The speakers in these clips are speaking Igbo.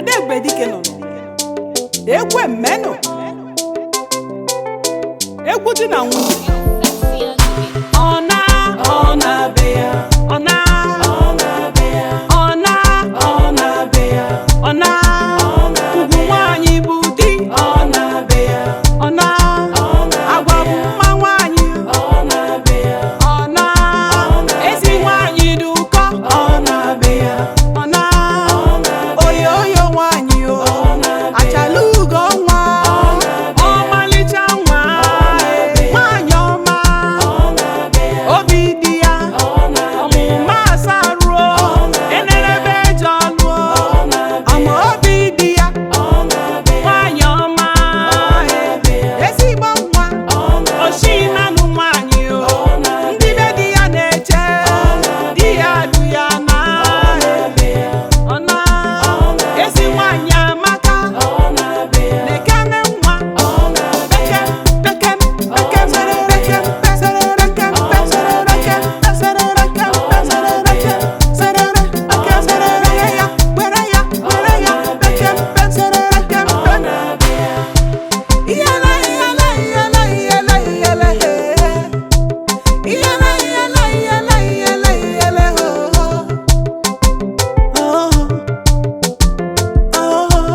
Adegbedike nọ egwu emeno egwu dị na nwunye ona be ya ona be ya ona be ya ugwu nwanyị bụ di ona be ya agwa bụ mma nwanyị ona be ya ezi nwanyị dị ụkọ ona be ya oyoyo nwanyị o achala ugo nwa ọmalịcha nwa nwanyị ọma obi dị ya ọmụma asaruo enerebe eji ọlụọ ama obi dị ya nwanyị ọma ezigbo nwa oshinanụ nwanyị o ndị be di ya na-eche di ya du ya na ezi nwanyị amaka na-ekene nwa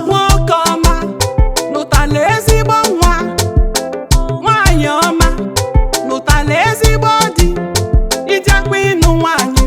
nwoke ọma nụtala ezigbo nwa nwanyị ọma nụtala ezigbo di ijekwa ịnụ nwanyị